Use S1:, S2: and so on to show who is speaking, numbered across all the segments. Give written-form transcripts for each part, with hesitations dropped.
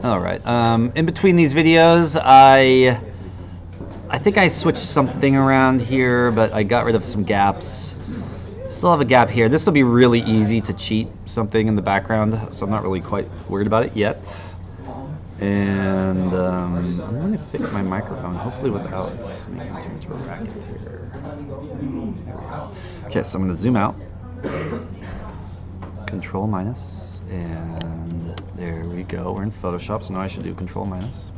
S1: All right. In between these videos, I think I switched something around here, but I got rid of some gaps. Still have a gap here. This will be really easy to cheat something in the background, so I'm not really quite worried about it yet. And I'm going to fix my microphone, hopefully without making too much of a racket here. Okay, so I'm going to zoom out. Control minus, and there we go. We're in Photoshop, so now I should do Control minus.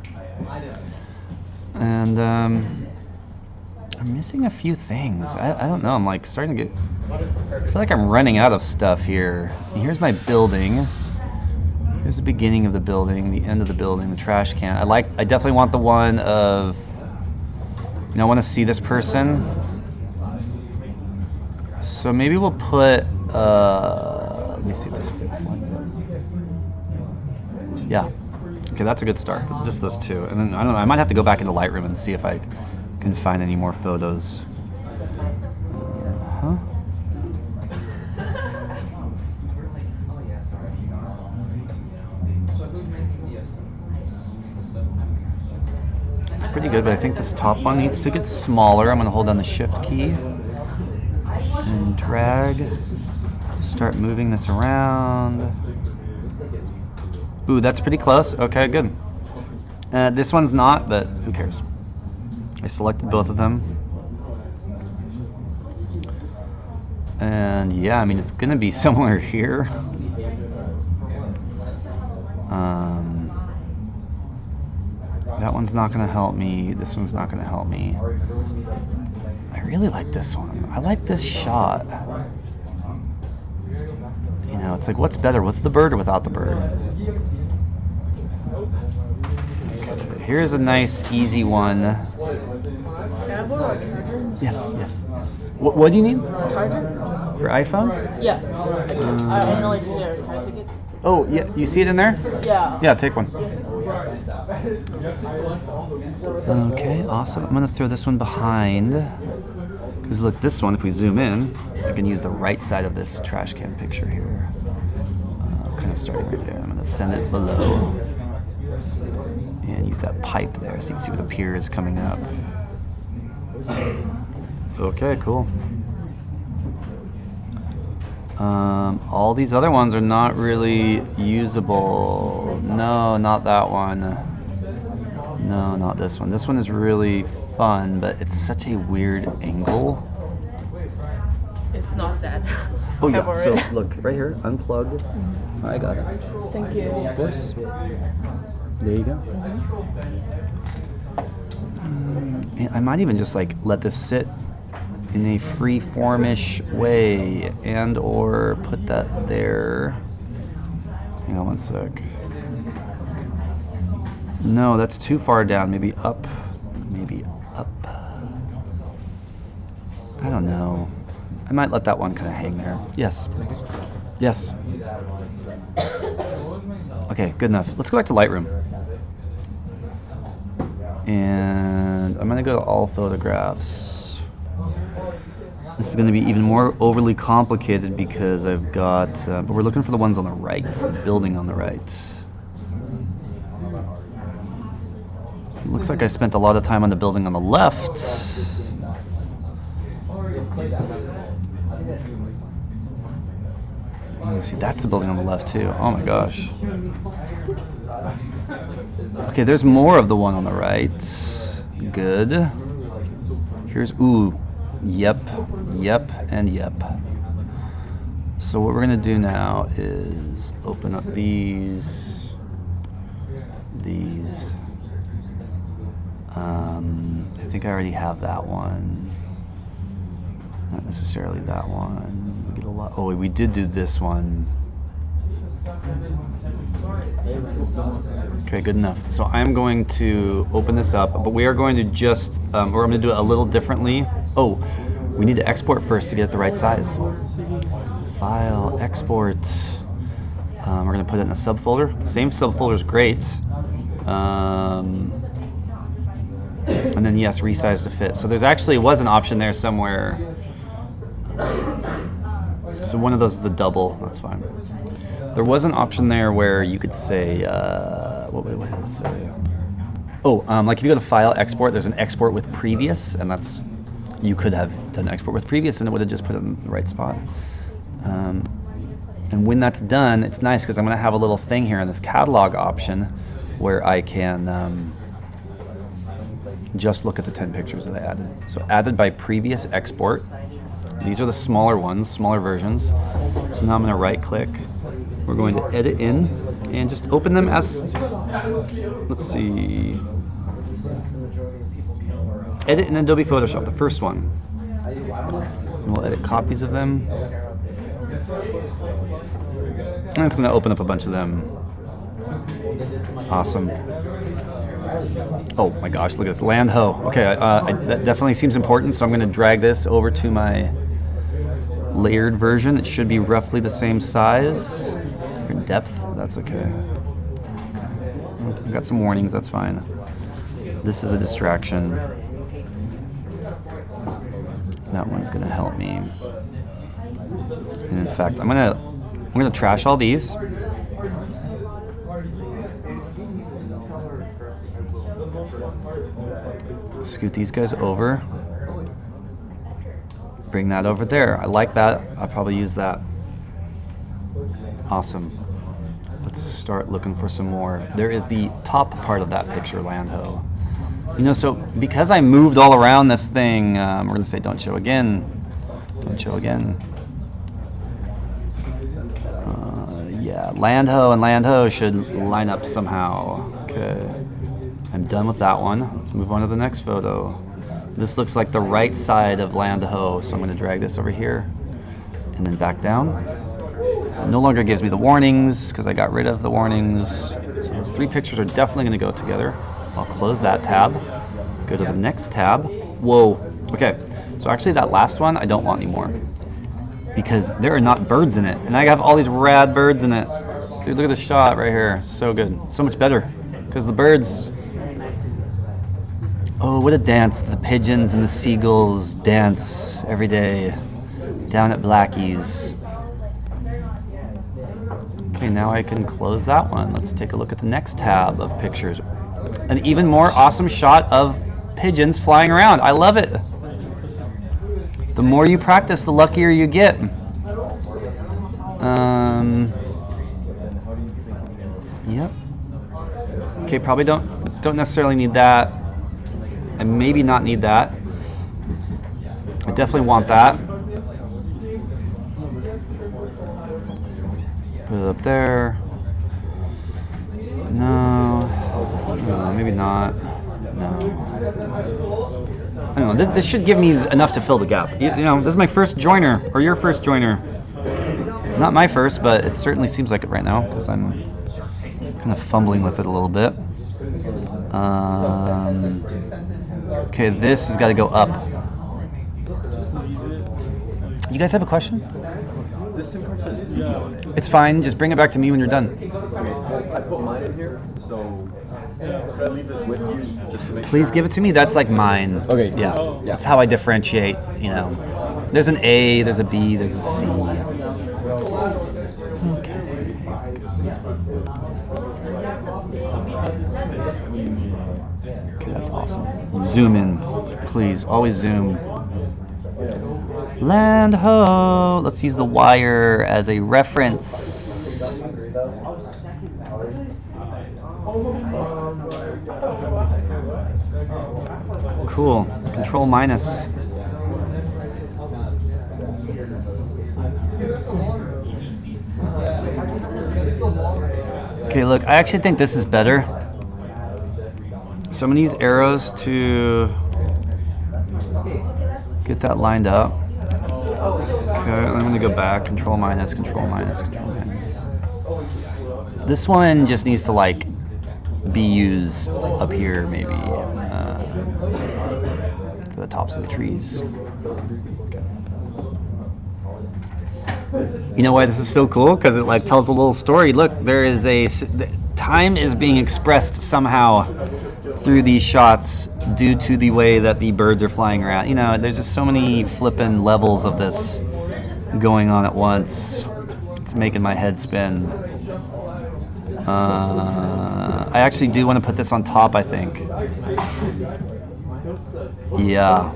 S1: And I'm missing a few things. I don't know. I'm like starting to get. I feel like I'm running out of stuff here. And here's my building. Here's the beginning of the building, the end of the building, the trash can. I definitely want the one of. You know, I want to see this person. So maybe we'll put. Let me see if this fits. Lines up. Yeah. Okay, that's a good start. Just those two, and then I don't know. I might have to go back into Lightroom and see if I can find any more photos. It's pretty good, but I think this top one needs to get smaller. I'm going to hold down the Shift key and drag. Start moving this around. Ooh, that's pretty close. Okay, good. This one's not, but who cares? I selected both of them. And yeah, I mean, it's gonna be somewhere here. That one's not gonna help me. This one's not gonna help me. I really like this one. I like this shot. You know, it's like, what's better, with the bird or without the bird? Okay, here's a nice, easy one.
S2: Can I borrow a charger?
S1: Yes. What do you need?
S2: Charger?
S1: Your iPhone?
S2: Yeah. I know it's there. Can I take it?
S1: Oh, yeah. You see it in there?
S2: Yeah.
S1: Yeah, take one. Okay, awesome. I'm going to throw this one behind. Because look, this one, if we zoom in, I can use the right side of this trash can picture here. Kind of starting right there. I'm going to send it below. And use that pipe there so you can see where the pier is coming up. Okay, cool. All these other ones are not really usable. No, not that one. No, not this one. This one is really fun, but it's such a weird angle.
S2: It's not that.
S1: Oh yeah, so look, right here, unplug. I got it.
S2: Thank you.
S1: Of course. There you go. And I might even just like let this sit in a free-formish way, and or put that there. Hang on one sec. No, that's too far down. Maybe up. Maybe up. I don't know. I might let that one kind of hang there. Yes. Yes. Okay, good enough. Let's go back to Lightroom. And I'm going to go to all photographs. This is going to be even more overly complicated because I've got, but we're looking for the ones on the right, the building on the right. It looks like I spent a lot of time on the building on the left. Oh, see, that's the building on the left too. Oh my gosh. Okay, there's more of the one on the right. Good. Here's, ooh, yep, and yep. So what we're gonna do now is open up these. I think I already have that one. Not necessarily that one. We get a lot. Oh, we did do this one. Okay, good enough. So I'm going to open this up, but we are going to just, or I'm going to do it a little differently. Oh, we need to export first to get the right size. File, export. We're going to put it in a subfolder. Same subfolder is great. And then yes, resize to fit. So there's actually was an option there somewhere. So one of those is a double. That's fine. There was an option there where you could say, what was it? Oh, like if you go to File, Export, there's an Export with Previous, and that's, you could have done Export with Previous and it would have just put it in the right spot. And when that's done, it's nice because I'm going to have a little thing here in this catalog option where I can just look at the 10 pictures that I added. So added by previous export. These are the smaller ones, smaller versions. So now I'm going to right click. We're going to edit in and just open them as, let's see, edit in Adobe Photoshop, the first one. And we'll edit copies of them. And it's going to open up a bunch of them. Awesome. Oh my gosh, look at this. Land Ho. Okay, that definitely seems important, so I'm going to drag this over to my layered version. It should be roughly the same size. Different depth, that's okay. I've got some warnings, that's fine. This is a distraction. That one's going to help me. And in fact, I'm gonna trash all these. Scoot these guys over. Bring that over there. I like that. I'll probably use that. Awesome. Let's start looking for some more. There is the top part of that picture, Land Ho. You know, so because I moved all around this thing, we're gonna say don't show again. Don't show again. Yeah, Land Ho and Land Ho should line up somehow. Okay, I'm done with that one. Let's move on to the next photo. This looks like the right side of Land Ho, so I'm going to drag this over here and then back down. It no longer gives me the warnings because I got rid of the warnings. So those three pictures are definitely going to go together. I'll close that tab, go to the next tab. Whoa, okay, so actually that last one I don't want anymore, because there are not birds in it, and I have all these rad birds in it. Dude, look at this shot right here. So good. So much better. Because the birds... Oh, what a dance. The pigeons and the seagulls dance every day down at Blackie's. Okay, now I can close that one. Let's take a look at the next tab of pictures. An even more awesome shot of pigeons flying around. I love it. The more you practice, the luckier you get. Yep. Okay, probably don't necessarily need that. I maybe not need that. I definitely want that. Put it up there. No, maybe not. No. I don't know, this should give me enough to fill the gap. You know, this is my first joiner, or your first joiner. Not my first, but it certainly seems like it right now, because I'm kind of fumbling with it a little bit. Okay, this has got to go up. You guys have a question? It's fine, just bring it back to me when you're done.
S3: I put mine in here, so can I leave this with you just to make
S1: Please give it to me. That's like mine.
S3: Okay.
S1: Yeah. That's how I differentiate, you know. There's an A, there's a B, there's a C. Okay. Okay, that's awesome. Zoom in, please. Always zoom. Land Ho. Let's use the wire as a reference. Cool. Control minus. Okay, look, I actually think this is better. So I'm going to use arrows to get that lined up. Okay, I'm going to go back, control minus, control minus, control minus. This one just needs to like be used up here maybe to the tops of the trees. Okay. You know why this is so cool? Because it like tells a little story. Look, there is time is being expressed somehow through these shots due to the way that the birds are flying around. You know, there's just so many flippin' levels of this going on at once. It's making my head spin. I actually do want to put this on top, I think. Yeah.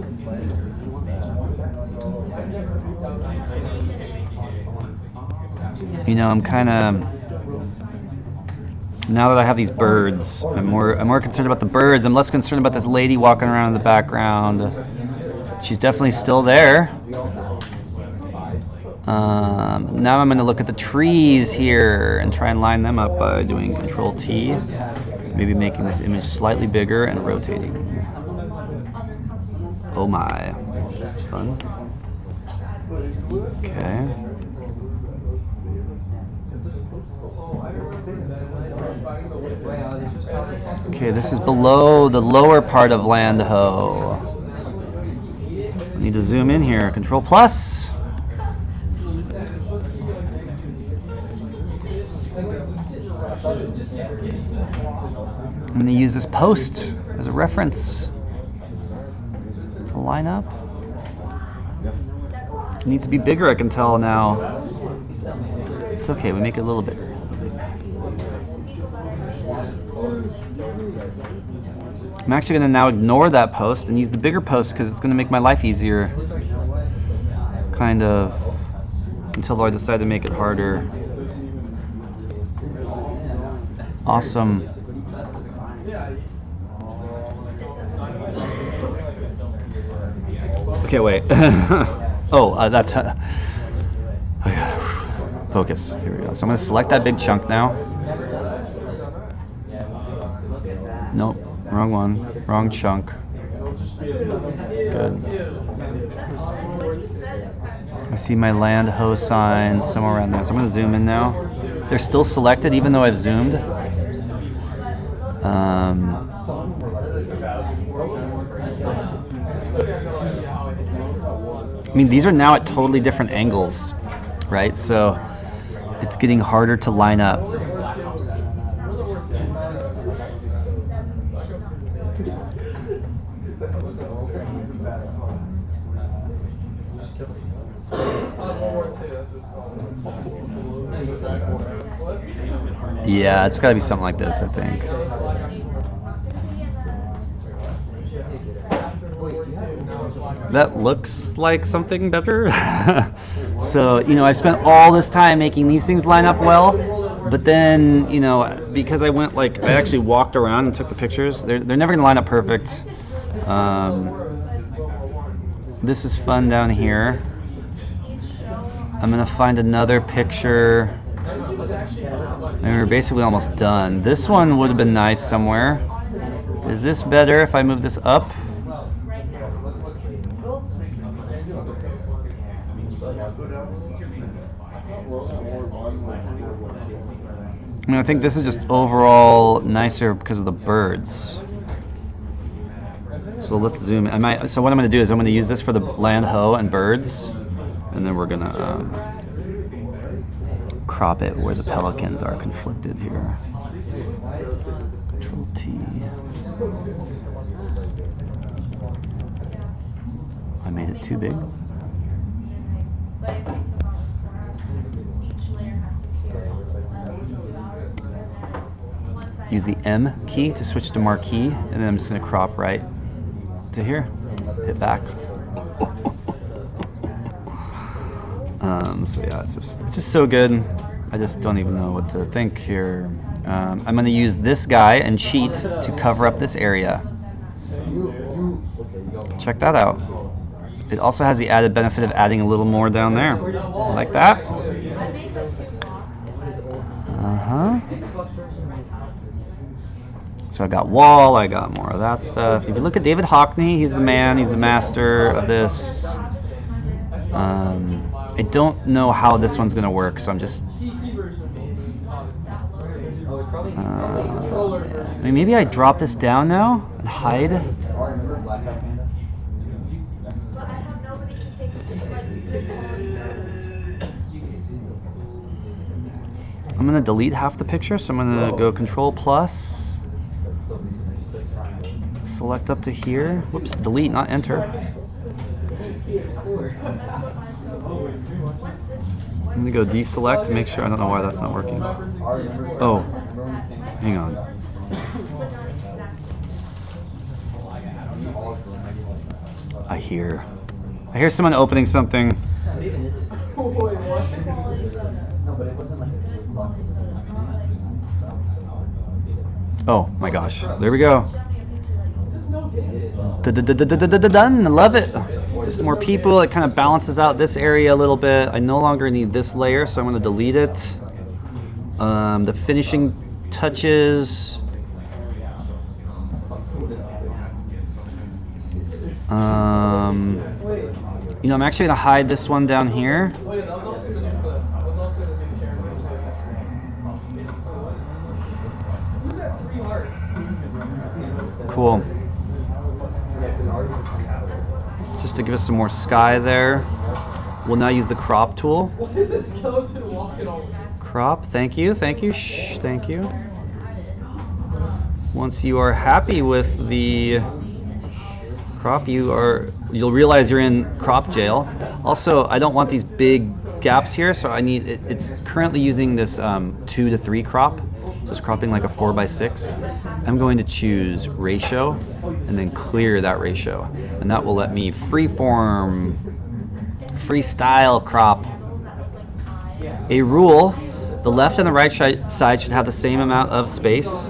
S1: You know, I'm kind of, now that I have these birds, I'm more concerned about the birds. I'm less concerned about this lady walking around in the background. She's definitely still there. Now I'm going to look at the trees here and try and line them up by doing Control T. Maybe making this image slightly bigger and rotating. Oh my, this is fun. Okay. Okay, this is below the lower part of Land Ho. I need to zoom in here. Control plus. I'm going to use this post as a reference to line up. It needs to be bigger, I can tell now. It's okay, we make it a little bigger. I'm actually going to now ignore that post and use the bigger post because it's going to make my life easier. Kind of. Until I decide to make it harder. Awesome. Okay, wait. Oh, that's... focus. Here we go. So I'm going to select that big chunk now. Nope. Wrong one. Wrong chunk. Good. I see my Land Ho signs somewhere around there. So I'm going to zoom in now. They're still selected even though I've zoomed. I mean, these are now at totally different angles, right? So it's getting harder to line up. Yeah, it's got to be something like this, I think. That looks like something better. So, you know, I spent all this time making these things line up well, but then, you know, because I went like, I actually walked around and took the pictures, they're never going to line up perfect. This is fun down here. I'm going to find another picture. And we're basically almost done. This one would have been nice somewhere. Is this better if I move this up? I mean, I think this is just overall nicer because of the birds. So let's zoom in. So what I'm going to do is I'm going to use this for the Land Ho and birds, and then we're going to crop it where the pelicans are conflicted here. Control T. I made it too big. Use the M key to switch to marquee, and then I'm just going to crop right to here. Hit back. So yeah, it's just so good. I just don't even know what to think here. I'm going to use this guy and cheat to cover up this area. Check that out. It also has the added benefit of adding a little more down there. Like that. So I got wall, I got more of that stuff. If you look at David Hockney, he's the man, he's the master of this. I don't know how this one's going to work, so I'm just... I mean, maybe I drop this down now and hide. I'm going to delete half the picture, so I'm going to go Control plus. Select up to here. Whoops, delete, not enter. I'm going to go deselect to make sure. I don't know why that's not working. Oh, Hang on. I hear someone opening something. Oh my gosh, there we go. Done, love it. Just more people, it kind of balances out this area a little bit. I no longer need this layer, so I'm going to delete it. The finishing touches. You know, I'm actually going to hide this one down here. Cool. Just to give us some more sky there. We'll now use the crop tool. Crop, thank you, shh, thank you. Once you are happy with the crop, you'll realize you're in crop jail. Also, I don't want these big gaps here, so I need it's currently using this 2 to 3 crop. Just cropping like a 4x6. I'm going to choose ratio and then clear that ratio. And that will let me freeform, freestyle crop. A rule, the left and the right side should have the same amount of space.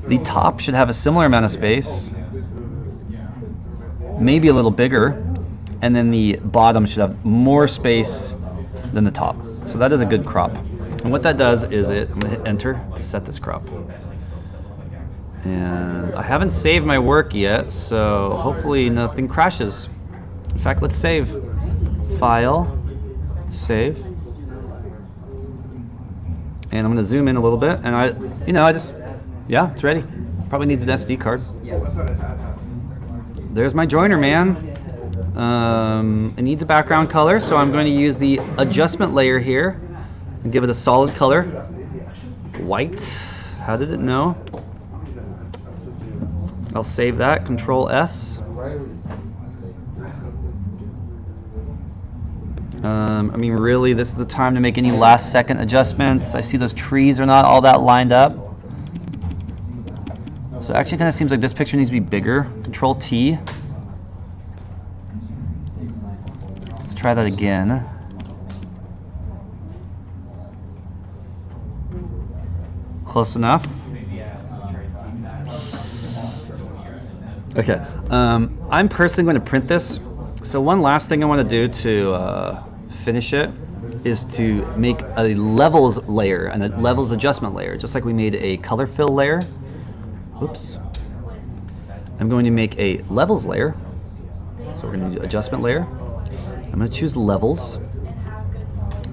S1: The top should have a similar amount of space, maybe a little bigger. And then the bottom should have more space than the top. So that is a good crop. And what that does is I'm going to hit enter to set this crop. And I haven't saved my work yet, so hopefully nothing crashes. In fact, let's save. File, save. And I'm going to zoom in a little bit, and yeah, it's ready. Probably needs an SD card. There's my joiner, man. It needs a background color, so I'm going to use the adjustment layer here and give it a solid color. White. How did it know? I'll save that. Control S. I mean, really, this is the time to make any last-second adjustments. I see those trees are not all that lined up. So it actually kind of seems like this picture needs to be bigger. Control T. Let's try that again. Close enough. Okay, I'm personally going to print this. So one last thing I want to do to finish it is to make a levels layer and a levels adjustment layer, just like we made a color fill layer. Oops. I'm going to make a levels layer. So we're going to do adjustment layer. I'm going to choose levels.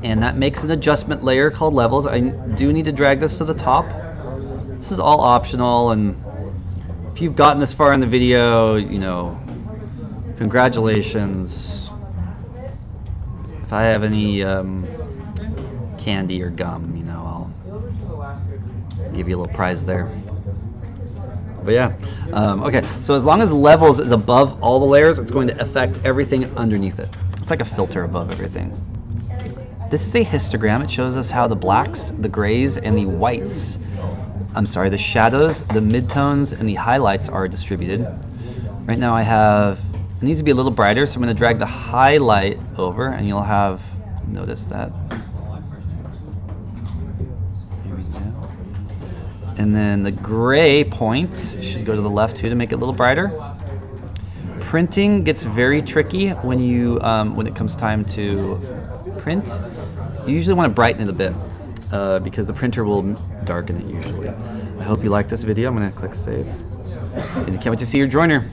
S1: And that makes an adjustment layer called levels. I do need to drag this to the top. This is all optional, and if you've gotten this far in the video, you know, congratulations. If I have any candy or gum, you know, I'll give you a little prize there. But yeah, okay, so as long as levels is above all the layers, it's going to affect everything underneath it. It's like a filter above everything. This is a histogram. It shows us how the blacks, the grays, and the whites, the shadows, the midtones, and the highlights are distributed. Right now it needs to be a little brighter, so I'm going to drag the highlight over, and you'll have, notice that. Here we go. And then the gray point should go to the left too to make it a little brighter. Printing gets very tricky when it comes time to print. You usually want to brighten it a bit because the printer will darken it usually. I hope you like this video. I'm going to click save. And I can't wait to see your joiner.